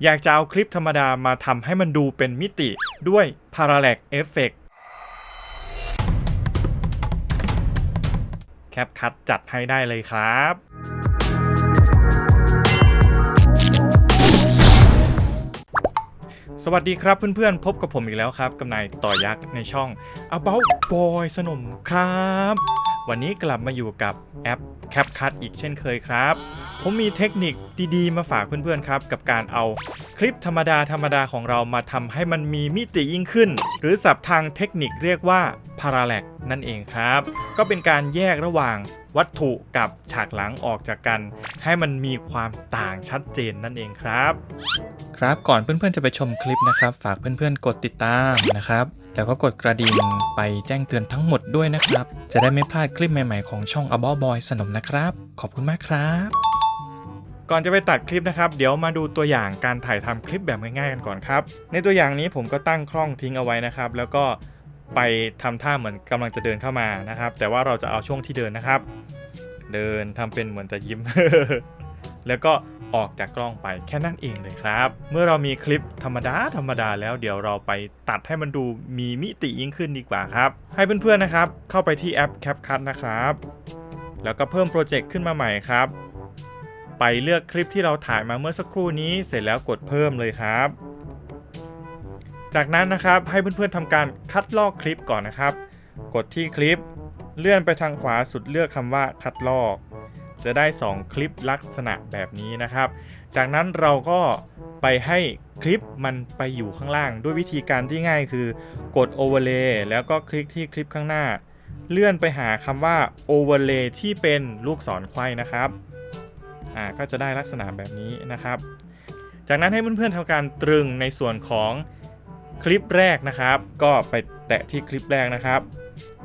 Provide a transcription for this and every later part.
อยากจะเอาคลิปธรรมดามาทำให้มันดูเป็นมิติด้วย Parallax Effect CapCut จัดให้ได้เลยครับสวัสดีครับเพื่อนๆพบกับผมอีกแล้วครับกับนายต่อยักษ์ในช่อง About Boy สนมครับวันนี้กลับมาอยู่กับแอป CapCut อีกเช่นเคยครับผมมีเทคนิคดีๆมาฝากเพื่อนๆครับกับการเอาคลิปธรรมดาของเรามาทำให้มันมีมิติยิ่งขึ้นหรือศัพท์ทางเทคนิคเรียกว่า Parallax นั่นเองครับก็เป็นการแยกระหว่างวัตถุกับฉากหลังออกจากกันให้มันมีความต่างชัดเจนนั่นเองครับก่อนเพื่อนๆจะไปชมคลิปนะครับฝากเพื่อนๆกดติดตามนะครับแล้วก็กดกระดิ่งไปแจ้งเตือนทั้งหมดด้วยนะครับจะได้ไม่พลาดคลิปใหม่ๆของช่อง About Boy สนมนะครับขอบคุณมากครับก่อนจะไปตัดคลิปนะครับเดี๋ยวมาดูตัวอย่างการถ่ายทำคลิปแบบง่ายๆกันก่อนครับในตัวอย่างนี้ผมก็ตั้งกล้องทิ้งเอาไว้นะครับแล้วก็ไปทำท่าเหมือนกำลังจะเดินเข้ามานะครับแต่ว่าเราจะเอาช่วงที่เดินนะครับเดินทำเป็นเหมือนจะยิ้ม แล้วก็ออกจากกล้องไปแค่นั้นเองเลยครับเมื่อเรามีคลิปธรรมดาแล้วเดี๋ยวเราไปตัดให้มันดูมีมิติยิ่งขึ้นดีกว่าครับให้เพื่อนๆนะครับเข้าไปที่แอป CapCut นะครับแล้วก็เพิ่มโปรเจกต์ขึ้นมาใหม่ครับไปเลือกคลิปที่เราถ่ายมาเมื่อสักครู่นี้เสร็จแล้วกดเพิ่มเลยครับจากนั้นนะครับให้เพื่อนๆทำการคัดลอกคลิปก่อนนะครับกดที่คลิปเลื่อนไปทางขวาสุดเลือกคำว่าคัดลอกจะได้2คลิปลักษณะแบบนี้นะครับจากนั้นเราก็ไปให้คลิปมันไปอยู่ข้างล่างด้วยวิธีการที่ง่ายคือกด Overlay แล้วก็คลิกที่คลิปข้างหน้าเลื่อนไปหาคำว่า Overlay ที่เป็นลูกศรไขว้นะครับก็จะได้ลักษณะแบบนี้นะครับจากนั้นให้เพื่อนๆทำการตรึงในส่วนของคลิปแรกนะครับก็ไปแตะที่คลิปแรกนะครับ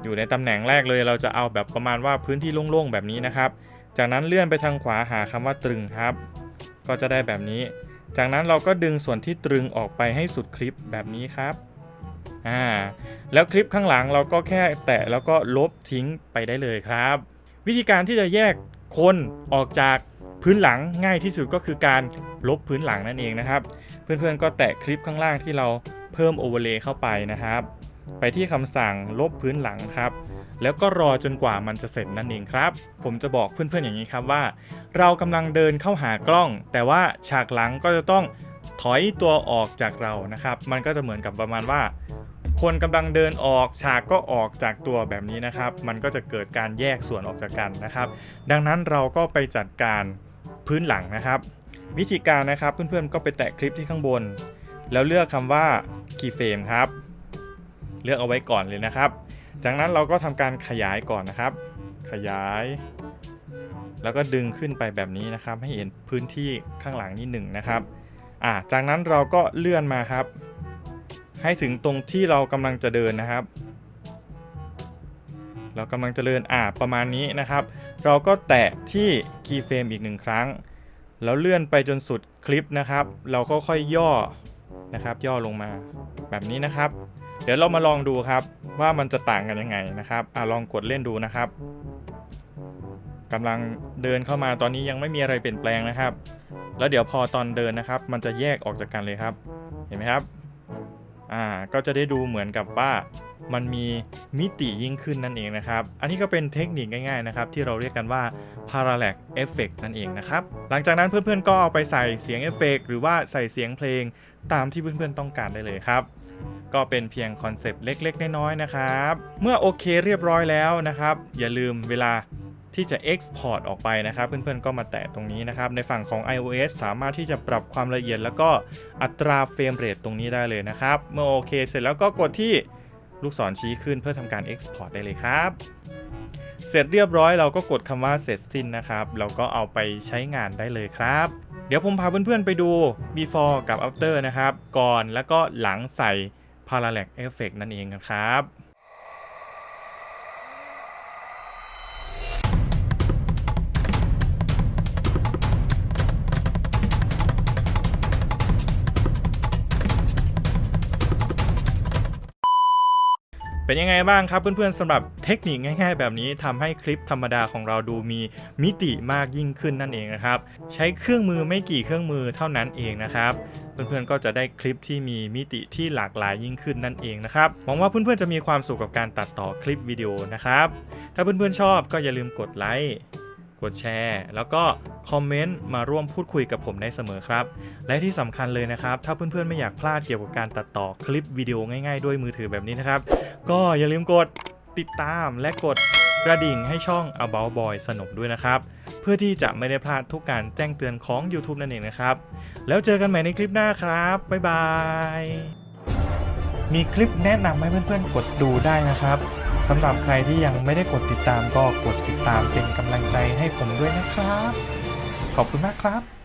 อยู่ในตำแหน่งแรกเลยเราจะเอาแบบประมาณว่าพื้นที่โล่งๆแบบนี้นะครับจากนั้นเลื่อนไปทางขวาหาคำว่าตรึงครับก็จะได้แบบนี้จากนั้นเราก็ดึงส่วนที่ตรึงออกไปให้สุดคลิปแบบนี้ครับแล้วคลิปข้างหลังเราก็แค่แตะแล้วก็ลบทิ้งไปได้เลยครับวิธีการที่จะแยกคนออกจากพื้นหลังง่ายที่สุดก็คือการลบพื้นหลังนั่นเองนะครับเพื่อนๆก็แตะคลิปข้างล่างที่เราเพิ่มโอเวอร์เลย์เข้าไปนะครับไปที่คำสั่งลบพื้นหลังครับแล้วก็รอจนกว่ามันจะเสร็จนั่นเองครับผมจะบอกเพื่อนๆอย่างนี้ครับว่าเรากำลังเดินเข้าหากล้องแต่ว่าฉากหลังก็จะต้องถอยตัวออกจากเรานะครับมันก็จะเหมือนกับประมาณว่าคนกำลังเดินออกฉากก็ออกจากตัวแบบนี้นะครับมันก็จะเกิดการแยกส่วนออกจากกันนะครับดังนั้นเราก็ไปจัดการพื้นหลังนะครับวิธีการนะครับเพื่อนๆก็ไปแตะคลิปที่ข้างบนแล้วเลือกคำว่า Keyframe ครับเลือกเอาไว้ก่อนเลยนะครับจากนั้นเราก็ทำการขยายก่อนนะครับขยายแล้วก็ดึงขึ้นไปแบบนี้นะครับให้เห็นพื้นที่ข้างหลังนิดหนึ่งนะครับจากนั้นเราก็เลื่อนมาครับให้ถึงตรงที่เรากำลังจะเดินนะครับเรากำลังจะเดินประมาณนี้นะครับเราก็แตะที่ Keyframe อีก1ครั้งแล้วเลื่อนไปจนสุดคลิปนะครับเราก็ค่อยย่อนะครับย่อลงมาแบบนี้นะครับเดี๋ยวเรามาลองดูครับว่ามันจะต่างกันยังไงนะครับลองกดเล่นดูนะครับกำลังเดินเข้ามาตอนนี้ยังไม่มีอะไรเปลี่ยนแปลงนะครับแล้วเดี๋ยวพอตอนเดินนะครับมันจะแยกออกจากกันเลยครับเห็นไหมครับก็จะได้ดูเหมือนกับว่ามันมีมิติยิ่งขึ้นนั่นเองนะครับอันนี้ก็เป็นเทคนิคง่ายๆนะครับที่เราเรียกกันว่า Parallax Effect นั่นเองนะครับหลังจากนั้นเพื่อนๆก็เอาไปใส่เสียงเอฟเฟกต์หรือว่าใส่เสียงเพลงตามที่เพื่อนๆต้องการได้เลยครับก็เป็นเพียงคอนเซปต์เล็กๆน้อยๆนะครับเมื่อโอเคเรียบร้อยแล้วนะครับอย่าลืมเวลาที่จะ Export ออกไปนะครับเพื่อนๆก็มาแตะตรงนี้นะครับในฝั่งของ iOS สามารถที่จะปรับความละเอียดแล้วก็อัตราเฟรมเรทตรงนี้ได้เลยนะครับเมื่อโอเคเสร็จแล้วก็กดที่ลูกศรชี้ขึ้นเพื่อทำการ Export ได้เลยครับเสร็จเรียบร้อยเราก็กดคำว่าเสร็จสิ้นนะครับเราก็เอาไปใช้งานได้เลยครับเดี๋ยวผมพาเพื่อนๆไปดู before กับ after นะครับก่อนแล้วก็หลังใส่ Parallax Effect นั่นเองครับ เป็นยังไงบ้างครับเพื่อนๆสำหรับเทคนิคง่ายๆแบบนี้ทำให้คลิปธรรมดาของเราดูมีมิติมากยิ่งขึ้นนั่นเองนะครับใช้เครื่องมือไม่กี่เครื่องมือเท่านั้นเองนะครับ เพื่อนๆก็จะได้คลิปที่มีมิติที่หลากหลายยิ่งขึ้นนั่นเองนะครับหวังว่าเพื่อนๆจะมีความสุขกับการตัดต่อคลิปวิดีโอนะครับถ้าเพื่อนๆชอบก็อย่าลืมกดไลค์กดแชร์แล้วก็คอมเมนต์มาร่วมพูดคุยกับผมได้เสมอครับและที่สำคัญเลยนะครับถ้าเพื่อนๆไม่อยากพลาดเกี่ยวกับการตัดต่อคลิปวิดีโอง่ายๆด้วยมือถือแบบนี้นะครับก็อย่าลืมกดติดตามและกดกระดิ่งให้ช่อง About Boy สนุกด้วยนะครับเพื่อที่จะไม่ได้พลาดทุกการแจ้งเตือนของ YouTube นั่นเองนะครับแล้วเจอกันใหม่ในคลิปหน้าครับบ๊ายบายมีคลิปแนะนำให้เพื่อนๆกดดูได้นะครับสำหรับใครที่ยังไม่ได้กดติดตามก็กดติดตามเป็นกำลังใจให้ผมด้วยนะครับขอบคุณมากครับ